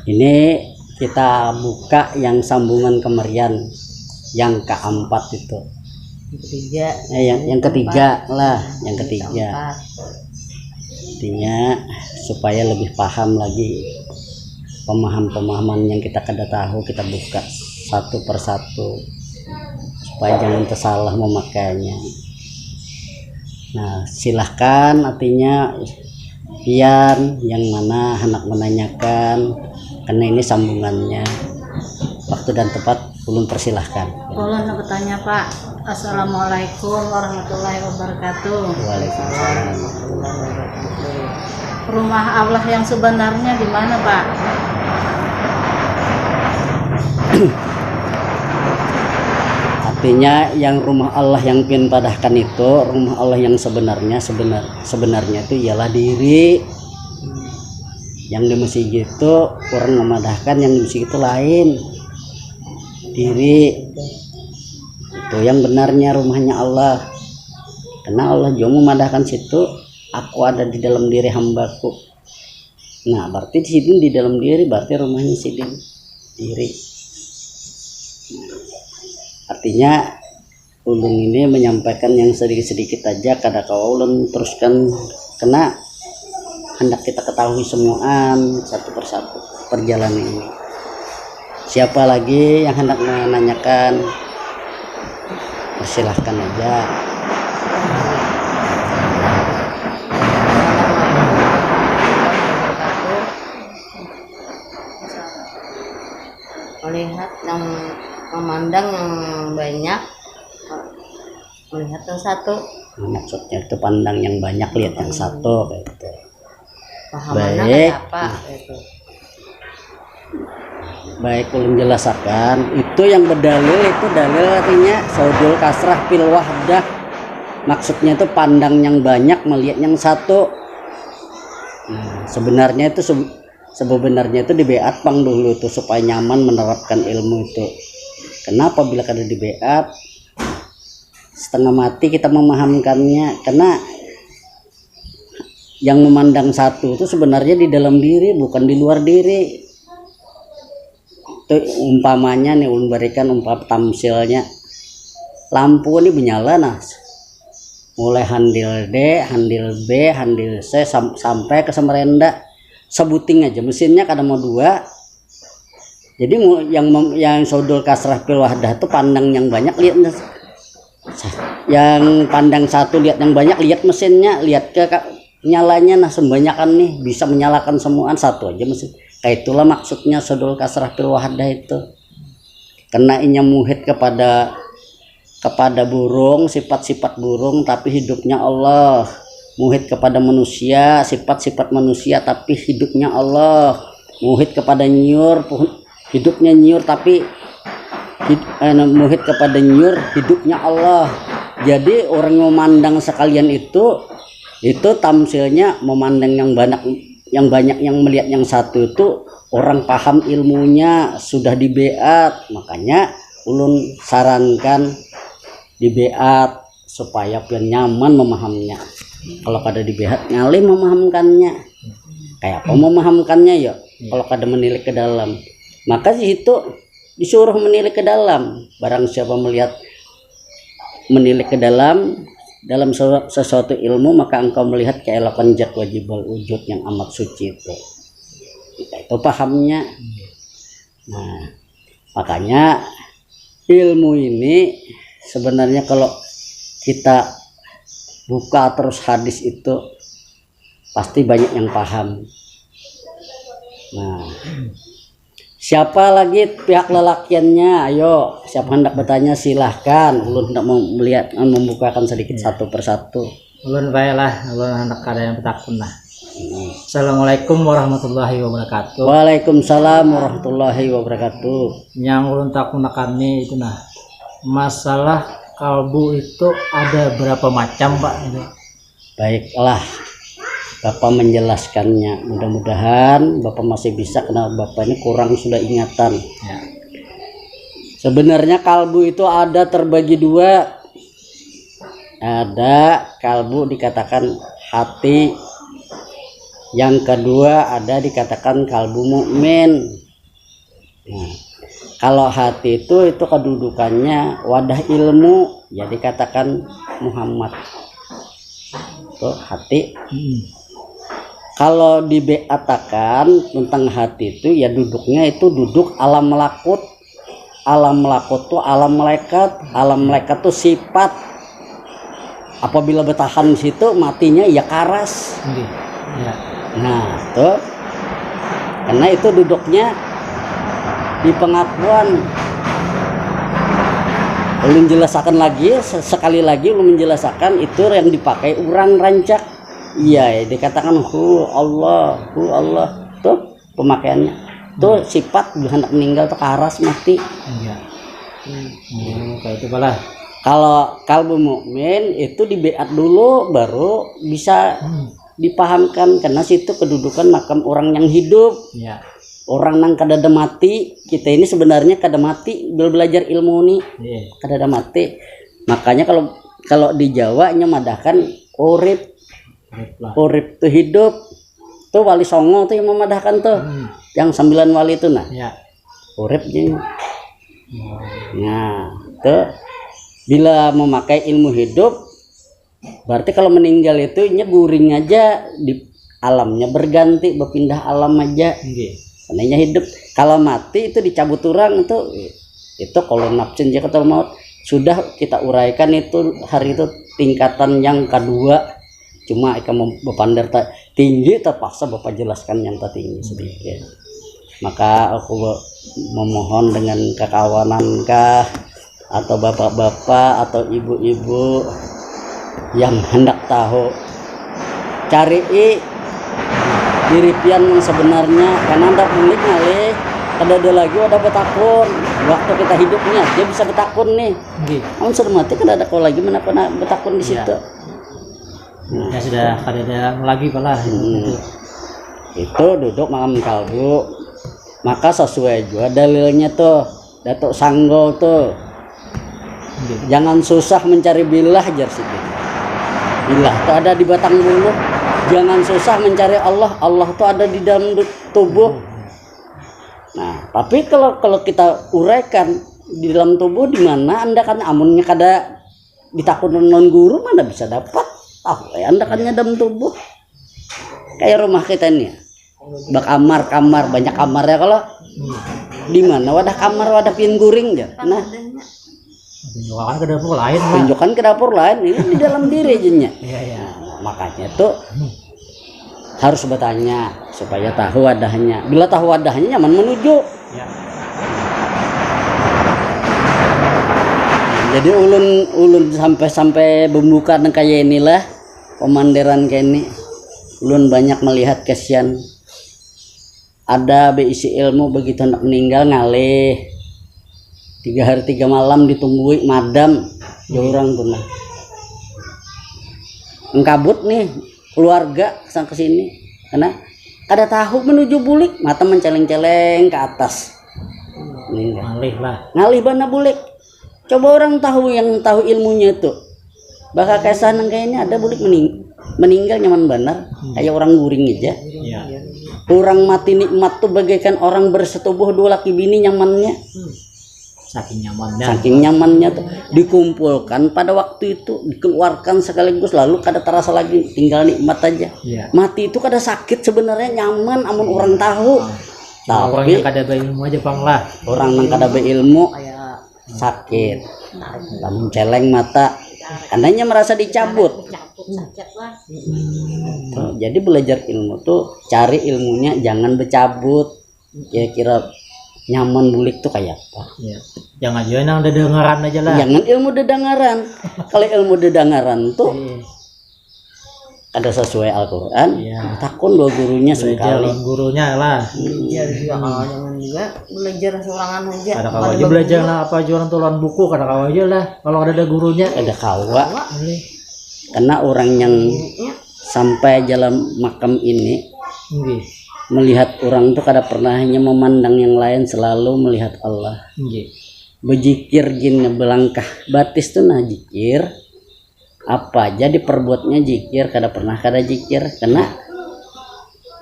Ini kita buka yang sambungan kemerian yang keempat itu. Ketiga. Yang ketiga lah, yang ketiga. Artinya supaya lebih paham lagi pemahaman yang kita kada tahu, kita buka satu persatu supaya jangan tersalah memakainya. Nah, silahkan, artinya pian yang mana hendak menanyakan, karena ini sambungannya. Waktu dan tempat belum persilahkan. Boleh bertanya Pak. Assalamualaikum warahmatullahi wabarakatuh. Waalaikumsalam. Rumah Allah yang sebenarnya di mana Pak? Artinya yang rumah Allah yang pian padahkan itu, rumah Allah yang sebenarnya itu ialah diri. Yang di masjid itu orang memadahkan, yang di masjid itu lain. Diri itu yang benarnya rumahnya Allah, karena Allah juga memadahkan situ, aku ada di dalam diri hambaku. Nah, berarti di sini di dalam diri, berarti rumahnya sini diri. Artinya ulun ini menyampaikan yang sedikit-sedikit aja, kada kau ulun teruskan, kena hendak kita ketahui semuaan satu persatu perjalanan ini. Siapa lagi yang hendak menanyakan, persilahkan aja. Melihat yang memandang yang banyak, melihat yang satu. Maksudnya itu pandang yang banyak, lihat yang satu gitu. Pahamannya Baik. apa itu? Baik, ulun jelaskan. Itu yang berdalil, itu dalil artinya saudul kasrah fil wahdah. Maksudnya itu pandang yang banyak, melihat yang satu. Nah, sebenarnya itu di beat pang dulu itu supaya nyaman menerapkan ilmu itu. Kenapa bila kada di beat setengah mati kita memahamkannya, karena yang memandang satu itu sebenarnya di dalam diri, bukan di luar diri. Itu umpamanya nih, ulun berikan tamsilnya, lampu ini menyala, nah mulai handil D, handil B, handil C sampai ke semerenda, sebuting aja mesinnya kada mau dua. Jadi yang saudul kasrah fil wahdah itu pandang yang banyak, lihat yang pandang satu, lihat yang banyak, lihat mesinnya, lihat ke nyalanya. Nah, sembanyakan nih bisa menyalakan semuaan, satu aja mesin. Kayak itulah maksudnya saudul kasrah fil wahdah itu. Karena inya muhid kepada burung, sifat-sifat burung tapi hidupnya Allah. Muhid kepada manusia, sifat-sifat manusia tapi hidupnya Allah. Muhid kepada nyur, hidupnya nyur tapi muhid kepada nyur, hidupnya Allah. Jadi orang memandang sekalian itu tamsilnya memandang yang banyak yang melihat yang satu itu orang paham ilmunya, sudah di beat. Makanya ulun sarankan di beat supaya pian nyaman memahaminya. Kalau kada di beat ngalih memahamkannya. Kayak apa memahamkannya ya? Kalau kada menilik ke dalam, maka di situ disuruh menilik ke dalam. Barang siapa menilik ke dalam sesuatu ilmu, maka engkau melihat keelokan zat wajibul wujud yang amat suci itu. Itu pahamnya. Nah, makanya ilmu ini sebenarnya kalau kita buka terus hadis itu pasti banyak yang paham. Nah, siapa lagi pihak lelakiannya? Ayo, siapa hendak bertanya silahkan. Ulun hendak melihat membukakan sedikit satu persatu. Ulun baiklah, ulun hendak ada yang bertakun lah. Assalamualaikum warahmatullahi wabarakatuh. Waalaikumsalam warahmatullahi wabarakatuh. Yang ulun takunakan nih itu nah, masalah kalbu itu ada berapa macam Pak? Baiklah, Bapak menjelaskannya. Mudah-mudahan Bapak masih bisa, karena Bapak ini kurang sudah ingatan. Ya. Sebenarnya kalbu itu ada terbagi dua. Ada kalbu dikatakan hati, Yang kedua ada dikatakan kalbu mukmin. Nah, kalau hati itu kedudukannya wadah ilmu, ya dikatakan Muhammad. Tuh hati. Kalau dibeatakan tentang hati itu ya duduknya itu duduk alam melakut. Alam melakut tuh alam malaikat. Alam malaikat tuh sifat. Apabila bertahan di situ matinya ya karas. Ya. Nah, tuh. Karena itu duduknya di pengakuan. Ulun jelaskan lagi sekali lagi ulun menjelaskan itu yang dipakai orang rancak. Iya, dikatakan Allah tuh pemakaiannya. Tuh sifat hendak meninggal tuh karas mati. Iya. Kayak itu pala. Kalau kalbu mukmin itu dibeat dulu baru bisa dipahamkan, karena situ kedudukan makam orang yang hidup. Iya. Orang nang kada ada mati, kita ini sebenarnya kada mati, belajar ilmu nih. Iya. Kada ada mati. Makanya kalau di Jawa nya madahkan urip. Urip tuh hidup. Tuh Wali Songo tuh yang memadahkan tuh. Yang 9 wali itu nah. Ya. Urip jeung. Nah, tuh bila memakai ilmu hidup berarti kalau meninggal itu nya guring aja di alamnya berganti, berpindah alam aja. Karena hidup. Kalau mati itu dicabut orang itu kalau nafsin dia kata maut sudah kita uraikan itu hari itu tingkatan yang kedua. Cuma ikan bepandar tinggi terpaksa Bapak jelaskan yang tertinggi sedikit. Maka aku memohon dengan kekawanankah atau bapak-bapak atau ibu-ibu yang hendak tahu cari diripian yang sebenarnya, karena anda boleh ngalih ada lagi ada betakun waktu kita hidupnya dia bisa betakun nih. Namun sudah mati kan ada kau lagi mana pernah betakun di situ. Ya sudah kada lagi pala. Itu duduk makam kalbu. Maka sesuai juga dalilnya tuh Datuk Sanggol tuh. Jangan susah mencari bilah jar sih. Bilah tuh ada di batang bulu. Jangan susah mencari Allah. Allah tuh ada di dalam tubuh. Nah, tapi kalau kita uraikan di dalam tubuh di mana anda kan amunnya kada ditakut non guru mana bisa dapat. Anda kan dalam tubuh kayak rumah kita ini, bak kamar banyak kamar ya. Kalau di mana wadah kamar wadah pian guring ya. Nah, tunjukkan ke dapur lain. Tunjukkan ke dapur lain ini di dalam diri jenya. Nah, makanya tuh harus bertanya supaya tahu wadahnya. Bila tahu wadahnya nyaman menuju. Ya. Jadi ulun sampai membuka kayak inilah pemandiran kayak ini. Ulun banyak melihat kesian ada beisi ilmu begitu hendak meninggal ngalih 3 hari 3 malam ditungguin madam ya orang tuh nah. Engkabut nih keluarga kesana kesini karena kada tahu menuju bulik mata menceleng-celeng ke atas. Ngalih bana bulik. Coba orang tahu yang tahu ilmunya itu. Bakal kayak kayaknya ada bulik meninggal nyaman benar kayak orang guring aja. Ya. Orang mati nikmat tuh bagaikan orang bersetubuh 2 laki bini nyamannya. Saking nyamannya tuh dikumpulkan pada waktu itu dikeluarkan sekaligus lalu kada terasa lagi tinggal nikmat aja. Ya. Mati itu kada sakit sebenarnya nyaman amun orang tahu. Tapi orang yang kada berilmu aja Bang lah. Orang yang kada berilmu sakit, namun celeng mata, andanya merasa dicabut. Jadi belajar ilmu tuh cari ilmunya jangan bercabut. Kira-kira nyaman bulik tuh kayak apa? Ya. Jangan aja yang dedengaran aja lah. Jangan ilmu dedengaran. Kalau ilmu dedengaran tuh ada sesuai Al-Quran. Ya. Takun dua gurunya sekali. Gurunya lah. Belajar juga jangan juga belajar seorangan aja. Ada kawan aja belajar lah apa jualan tulan buku kada kawan aja lah. Kalau ada gurunya. Ada kawa. Karena orang yang sampai jalan makam ini melihat orang tuh kada pernah hanya memandang yang lain, selalu melihat Allah. Bejikir jin belangkah batis tuh nah jikir. Apa aja diperbuatnya jikir, kada pernah kada jikir karena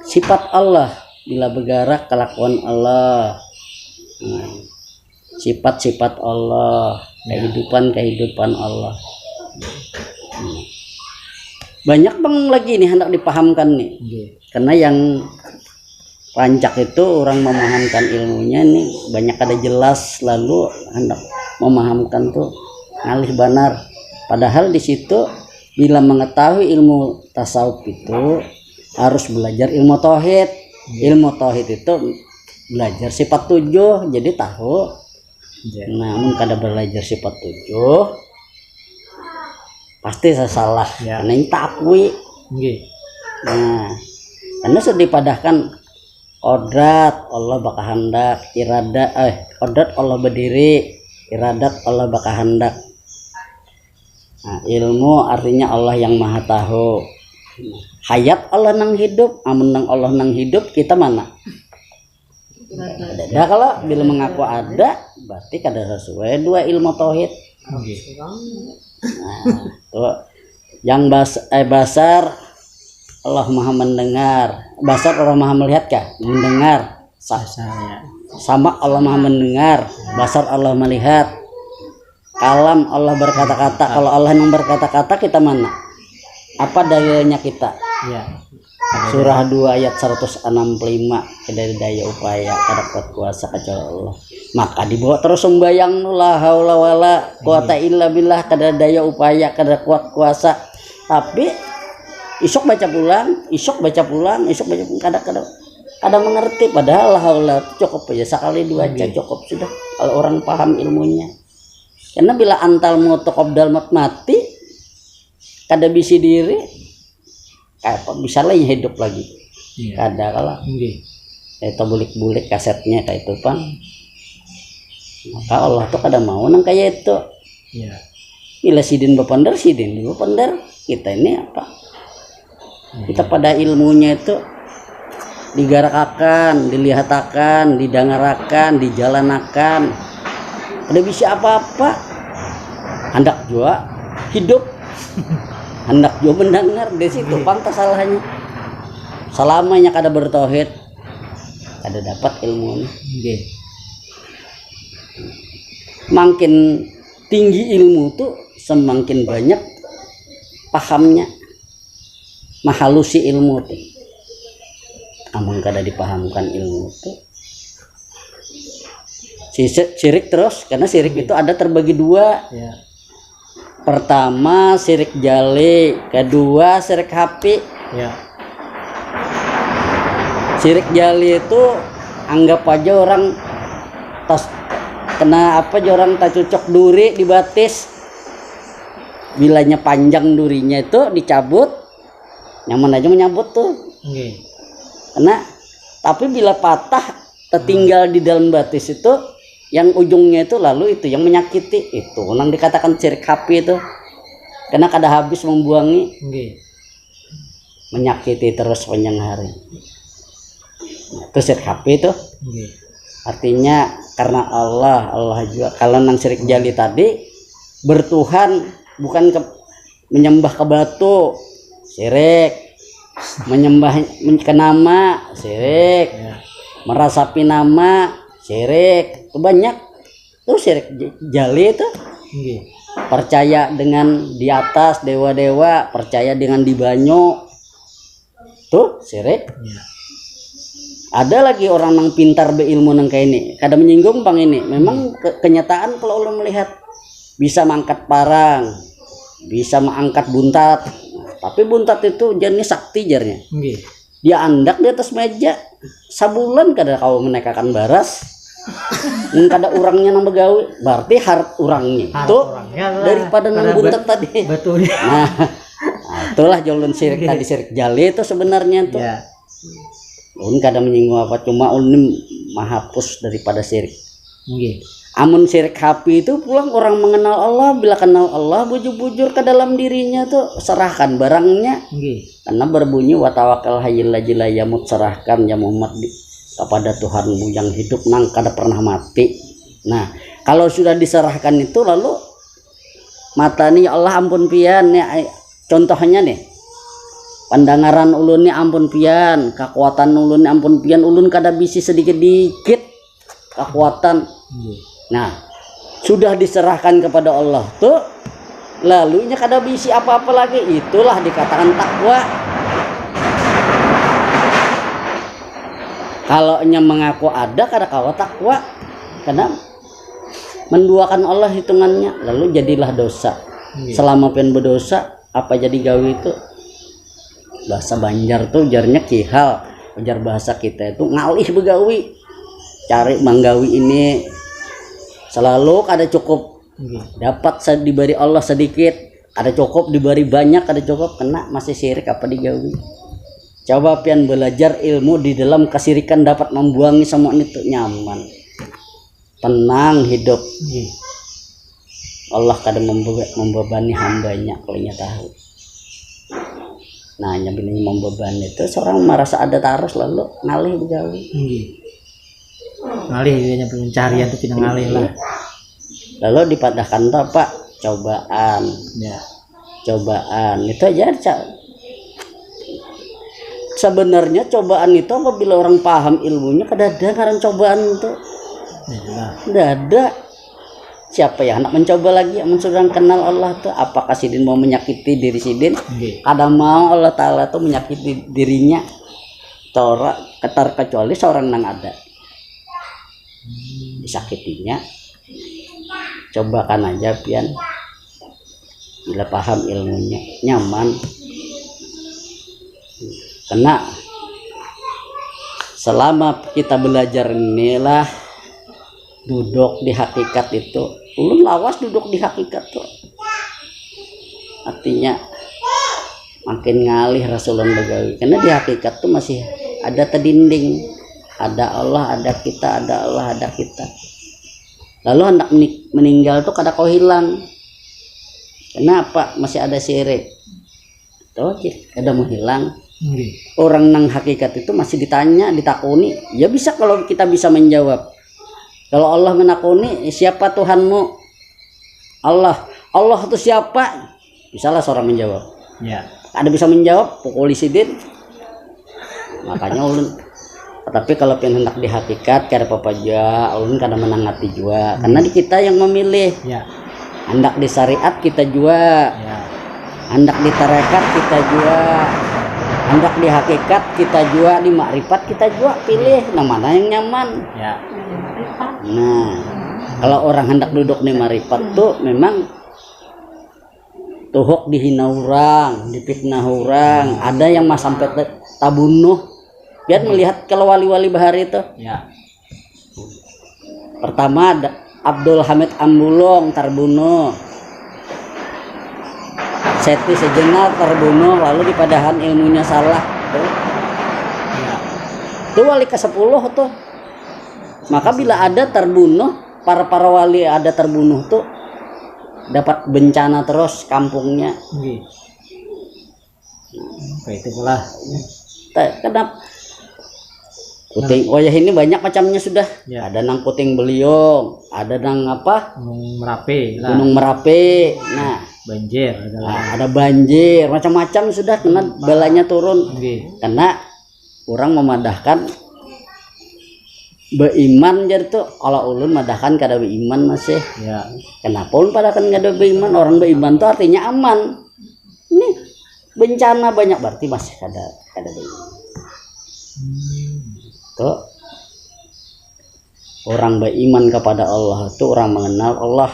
sifat Allah, bila bergerak kelakuan Allah. Nah, sifat-sifat Allah, kehidupan Allah. Banyak bang lagi nih hendak dipahamkan nih. Karena yang rancak itu orang memahamkan ilmunya nih banyak ada jelas, lalu hendak memahamkan tuh ngalih benar. Padahal di situ bila mengetahui ilmu tasawuf itu harus belajar ilmu tauhid. Ilmu tauhid itu belajar sifat 7 jadi tahu. Namun kada belajar sifat 7 pasti saya salah karena ini takwi. Nah, karena sudah dipadahkan kodrat Allah baka hendak, kodrat Allah berdiri, iradat Allah baka hendak. Nah, ilmu artinya Allah yang maha tahu. Hayat Allah nang hidup, amun nang Allah nang hidup kita mana? Ada. Kalau bila mengaku ada, berarti kada sesuai dua ilmu tauhid. Nah, tuh yang basar Allah maha mendengar, basar Allah maha melihat kah? Mendengar. Sama Allah maha mendengar, basar Allah melihat. Kalam Allah berkata-kata. Kalau Allah yang berkata-kata kita mana? Apa dalilnya kita? Surah 2 ayat 165, dari daya upaya kada kuat kuasa kecuali Allah. Maka dibawa terus sembayang la haula wala quwata illa billah, kada daya upaya, kada kuat kuasa. Tapi isok baca pulang, kada mengerti. Padahal la haula cukup aja sekali dua aja cukup sudah kalau orang paham ilmunya. Karena bila antal mau qabdal mati kada bisi diri kayak bisa lagi hidup lagi. Kada kalah. Itu bulik-bulik kasetnya kayak itu Pak. Maka Allah tuh kada mau nang kayak itu. Bila sidin bapandar kita ini apa? Kita pada ilmunya itu digarakakan, dilihatakan, didangarakan, dijalanakan. Ada bisa apa-apa. Hendak juga hidup. Hendak juga mendengar di situ pantas salahnya. Selamanya kada bertauhid, kada dapat ilmu. Makin tinggi ilmu tuh semakin banyak pahamnya, mahalusi ilmu tuh. Amun kada dipahamkan ilmu tuh syirik terus, karena syirik itu ada terbagi dua. Pertama syirik jali, kedua syirik hapi. Syirik jali itu anggap aja orang kena apa aja orang tak cocok duri dibatis, bilanya panjang durinya itu dicabut nyaman aja menyabut tuh. Karena tapi bila patah tertinggal di dalam batis itu yang ujungnya itu lalu itu yang menyakiti, itu orang dikatakan syirik hapi itu. Karena kada habis membuangi, menyakiti terus panjang hari. Itu syirik hapi itu. Artinya karena Allah juga. Kalau nang syirik jali tadi bertuhan bukan menyembah ke batu, syirik. Menyembah ke nama, syirik. Merasapi nama, syirik. Itu banyak. Itu syirik jali itu. Percaya dengan di atas dewa-dewa, percaya dengan di banyu. Tuh syirik. Ada lagi orang yang pintar berilmu nang kayak ini, kada menyinggung bang ini. Memang kenyataan kalau Allah melihat bisa mengangkat parang, bisa mengangkat buntat. Tapi buntat itu jenis sakti jarnya. Dia andak di atas meja sabulan kada kau menekakan baras. Kada urangnya nang begawi, berarti harap urangnya itu daripada nang buntat tadi. Betul. Nah, itulah jalan syirik tadi, syirik jali itu sebenarnya tuh. Kada menyinggung apa, cuma ulun menghapus daripada syirik. Amun syirik hapi itu pulang orang mengenal Allah, bila kenal Allah bujur-bujur ke dalam dirinya tuh serahkan barangnya. Karena berbunyi wa tawakkal hayyil ladzi la yamut, serahkan ya Muhammad kepada Tuhanmu yang hidup nang kada pernah mati. Nah, kalau sudah diserahkan itu lalu mata nih ya Allah ampun pian ya, contohnya nih pandangaran ulun ni ampun pian, kekuatan ulun ni ampun pian, ulun kada bisi sedikit-dikit kekuatan. Nah, sudah diserahkan kepada Allah tuh, lalunya kada bisi apa-apa lagi, itulah dikatakan takwa. Kalau nya mengaku ada kada kawa takwa, karena menduakan Allah hitungannya, lalu jadilah dosa. Selama pian berdosa, apa jadi gawi itu? Bahasa Banjar tuh jarnya kihal, ujar bahasa kita itu ngalih begawi, cari manggawi ini selalu kada cukup, dapat diberi Allah sedikit, ada cukup diberi banyak, ada cukup, kena masih syirik apa digawi. Coba pian belajar ilmu di dalam kesirikan dapat membuangi semua itu, nyaman, tenang hidup. Allah kadang membebani hambanya kalau nya tahu. Nah, nyabini membebani itu seorang merasa ada tarus lalu ngalih begawi. Ngalih dia pencarian itu tidak ngalih lah. Lalu dipadahkan tuh apa? Cobaan. Ya. Cobaan itu aja. Sebenarnya cobaan itu apabila orang paham ilmunya kada ada karena cobaan itu. Tidak ada. Siapa ya hendak mencoba lagi, sudah kenal Allah tuh, apakah sidin mau menyakiti diri sidin? Kada mau Allah Ta'ala tuh menyakiti dirinya. Tora ketar kecuali seorang nang ada disakitinya. Cobakan aja pian, bila paham ilmunya nyaman. Karena selama kita belajar inilah duduk di hakikat itu, ulun lawas duduk di hakikat tuh, artinya makin ngalih Rasulullah begawi, karena di hakikat tuh masih ada terdinding, ada Allah, ada kita, ada Allah, ada kita. Lalu hendak meninggal tuh kada kau hilang, kenapa? Masih ada syirik tuh, kada mau hilang. Orang nang hakikat itu masih ditanya, ditakuni, ya bisa kalau kita bisa menjawab. Kalau Allah menakuni, siapa Tuhanmu? Allah. Allah itu siapa? Bisalah seorang menjawab. Ya. Ada bisa menjawab, pukuli sidin. Makanya ulun. Tapi kalau pengen hendak di hakikat, kada apa aja, ulun kada menangati juga. Karena di kita yang memilih. Ya. Hendak di syariat kita juga. Ya. Hendak di tarekat kita juga. Hendak di hakikat kita juga, di makrifat kita juga, pilih yang mana yang nyaman. Ya. Nah, kalau orang hendak duduk di marifat tuh memang tuhuk dihina orang, dipitnah orang, ada yang mas sampai tabunuh. Biar melihat kalau wali-wali bahari itu. Ya. Pertama ada Abdul Hamid Ambulong terbunuh. Seti Sejenal terbunuh, lalu dipadahan ilmunya salah. Tuh. Ya. Itu wali ke-10 tuh. Maka bila ada terbunuh, para wali ada terbunuh tuh dapat bencana terus kampungnya. Itu pula. Kenapa? Puting wayah ini banyak macamnya sudah. Ya. Ada nang puting beliung, ada nang apa? Gunung Merapi lah. Gunung Merapi. Nah, Banjir adalah. ada banjir, macam-macam sudah kena balanya turun. Karena orang memadahkan beiman jadi tuh, kalau ulun madahkan kada beiman masih. Ya. Kenapa ulun padahkan kada beiman? Orang beiman tuh artinya aman. Ini bencana banyak berarti masih kada beiman. Tuh. Orang beriman kepada Allah itu orang mengenal Allah.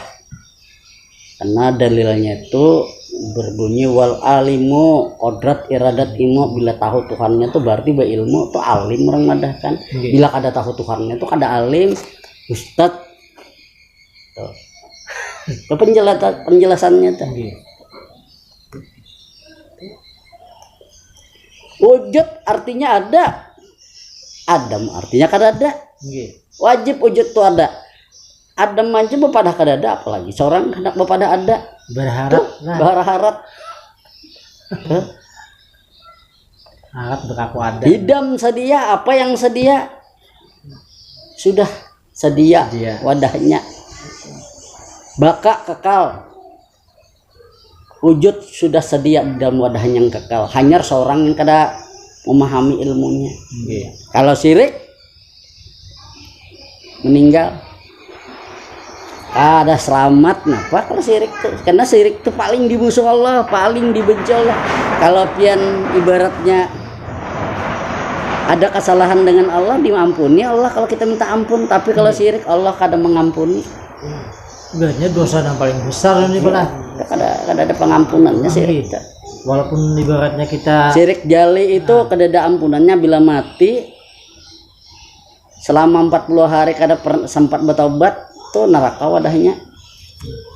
Karena dalilnya itu berbunyi wal alimu kodrat iradat ilmu, bila tahu Tuhannya tuh berarti berilmu tuh alim orang madahkan. Bila kada tahu Tuhannya tuh kada alim ustad. Tuh. Itu penjelasannya tuh. Wujud artinya ada. Adam artinya kada ada. Wajib wujud tuh ada. Adam aja bepadah kada ada, apalagi seorang hendak bepadah ada. Berharap lah. Berharap. Harap berlaku ada. Hidam sedia, apa yang sedia? Sudah sedia. Wadahnya. Baka kekal. wujud sudah sedia di dalam wadah yang kekal, hanya seorang yang kada memahami ilmunya. Kalau syirik meninggal ada selamat. Kenapa kalau syirik tuh? Karena syirik tuh paling dimusuh Allah, paling dibenci Allah. Kalau pian ibaratnya ada kesalahan dengan Allah diampuni Allah kalau kita minta ampun, tapi kalau syirik Allah kadang mengampuni. Ibaratnya dosa yang paling besar ini pernah. Kada ada pengampunannya syirik. Walaupun ibaratnya kita Syirik jali itu kada ada ampunannya bila mati selama 40 hari kada sempat bertobat tuh neraka wadahnya.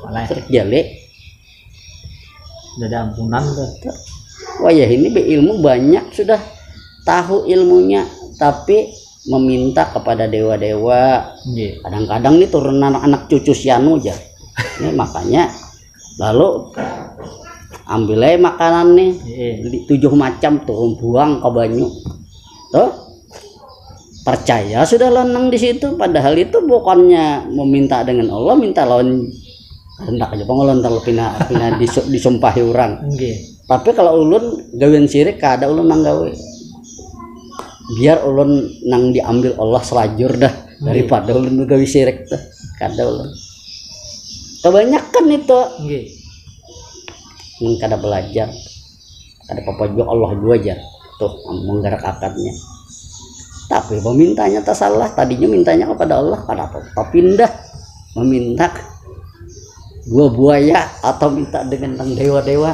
malah Syirik jali. udah ada ampunan tuh. Wah ya ini berilmu banyak sudah tahu ilmunya tapi meminta kepada dewa-dewa. Nggih. Kadang-kadang nih turunan anak cucu sianu aja. Ini makanya lalu ambil aja makanan nih Iya. 7 macam tuh buang ke banyu. Tuh percaya sudah lenang di situ, padahal itu bukannya meminta dengan Allah, minta lawan hendak aja pengolon terlalu pina disumpahi orang. Nggih. Tapi kalau ulun gawean syirik kada ulun nang gawe. Biar ulun nang diambil Allah selajur dah daripada ulun gawe syirik dah. Kada ulun. Kebanyakan itu Nggih. kada belajar. Kada apa juga Allah dua aja. Tuh menggerak akadnya. Tapi memintanya tak salah, tadinya mintanya kepada Allah kada apa pindah meminta gua buaya atau minta dengan nang dewa-dewa.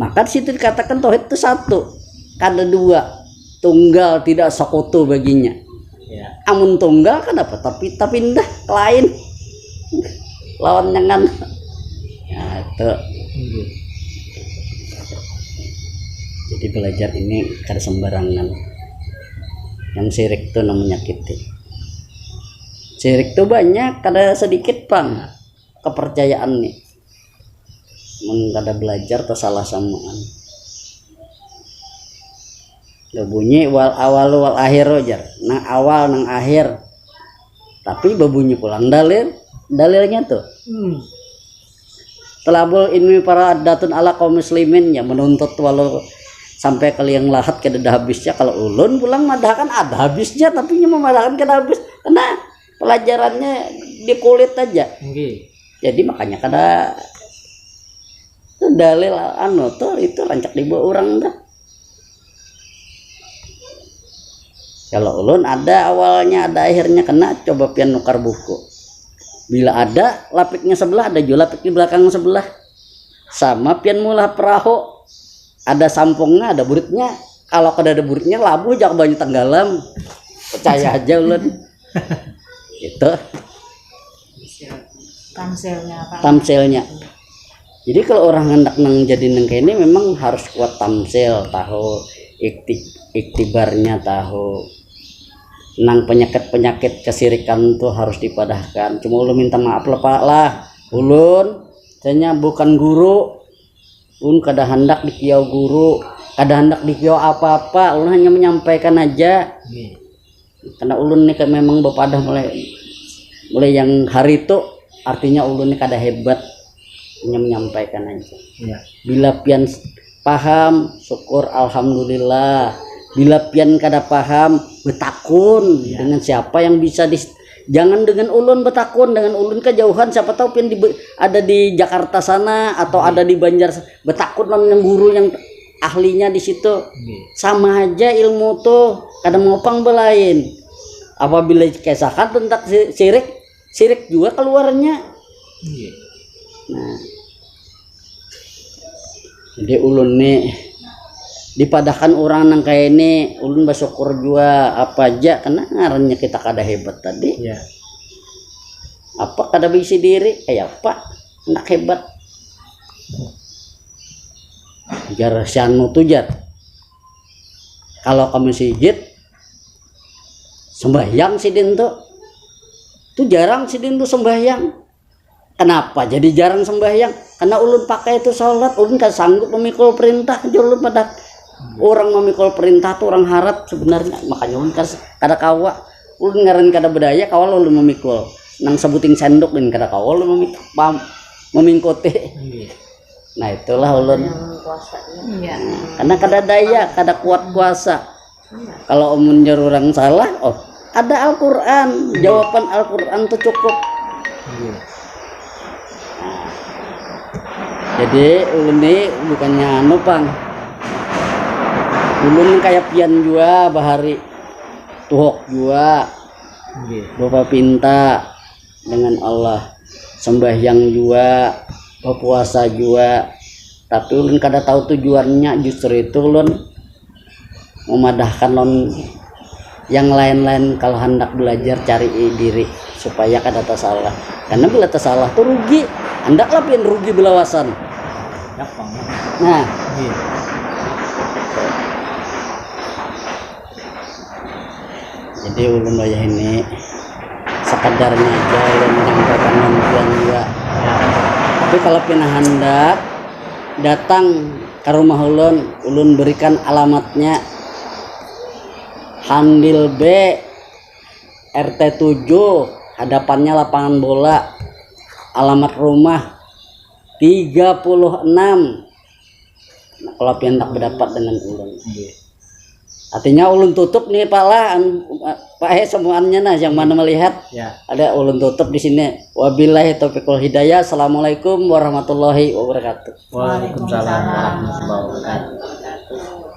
Maka di situ dikatakan tauhid itu satu, kada dua, tunggal tidak sekutu baginya. Ya. Amun tunggal kan apa? Tapi pindah lain lawan jangan. Ya itu. Nggih. Jadi belajar ini kada sembarangan. Yang syirik itu menyakiti. Syirik itu banyak, kada sedikit pang kepercayaan nih. Mun kada belajar tersalah samaan. Udah bunyi wal awal wal akhir aja. Nang awal nang akhir. Tapi berbunyi pulang dalilnya tuh. Telabul ilmi para datun ala kaum muslimin yang menuntut walau sampai ke liang lahat kada ada habisnya. Kalau ulun pulang madahkan ada habisnya, tapi nya memadahkan kada habis karena pelajarannya di kulit aja. Nggih. Jadi makanya kada itu dalil anu tuh itu rancak dibawa orang dah. Kalau ulun ada awalnya ada akhirnya, kena coba pian nukar buku. Bila ada lapiknya sebelah, ada juga lapik di belakang sebelah. Sama pian mula perahu, ada sampungnya, ada buritnya. Kalau kada ada buritnya labu jak banyak tenggelam. Percaya aja ulun. Gitu. Tamselnya. Jadi kalau orang hendak nang jadi nang kayak ini memang harus kuat tamsil, tahu iktibarnya, tahu nang penyakit kesirikan tuh harus dipadahkan. Cuma ulun minta maaf lah ulun saya bukan guru, ulun kada hendak dikiau guru, kada hendak dikiau apa-apa, ulun hanya menyampaikan aja. Karena ulun nih memang bepadah mulai yang hari itu artinya ulun nih kada hebat, hanya menyampaikan aja. Ya. Bila pian paham syukur alhamdulillah, bila pian kada paham betakun dengan siapa yang bisa jangan dengan ulun betakun, dengan ulun kejauhan, siapa tahu pian ada di Jakarta sana atau ada di Banjar, betakun dengan guru yang ahlinya di situ. Sama aja ilmu tuh kada mau pang belain. Apabila kisahkan tentang syirik juga keluarnya. Nah, jadi ulun nih dipadahkan orang nang kayak ini, ulun bersyukur juga apa aja karena ngarannya kita kada hebat tadi. Ya. Apa kada bisa diri kayak apa nak hebat. Jar sianu tuh jar. Kalau kamu sijit sembahyang sidin tuh jarang sidin tuh sembahyang. Kenapa jadi jarang sembahyang? Karena ulun pakai itu sholat, ulun kan sanggup memikul perintah. Ulun pada orang memikul perintah tuh orang harap sebenarnya, makanya ulun kada kawa, ulun ngaran kada bedaya kawal ulun memikul. Nang sebuting sendok dan kada kawa ulun memikul. memingkuti. Nggih. Nah itulah ulun. Yang kuasanya. Iya. Karena kada daya, kada kuat kuasa. Kalau umun orang salah, oh ada Al-Quran, jawaban Al-Quran tuh cukup. Nggih. Jadi ulun ini bukannya anu pang, ulun kayak pian jua bahari tuhok jua, Nggih. bapak pinta dengan Allah, sembahyang jua, berpuasa jua. Tapi ulun kada tahu tujuannya, justru itu ulun memadahkan lon yang lain-lain kalau hendak belajar cari diri supaya kada tersalah. Karena bila tersalah tuh rugi, hendaklah pian rugi belawasan. Gampang. Nah, Nggih. jadi ulun wayah ini sekadarnya aja ulun menyampaikan tujuan juga. Tapi kalau pina hendak datang ke rumah ulun berikan alamatnya Handil B RT 7, hadapannya lapangan bola, alamat rumah 36. Nah, kalau hendak berdapat dengan ulun. Nggih. Artinya ulun tutup nih Pak lah, Pak semuanya nah yang mana melihat Ya. ada ulun tutup di sini. Wabillahi taufiq wal hidayah. Assalamualaikum warahmatullahi wabarakatuh. Waalaikumsalam warahmatullahi wabarakatuh.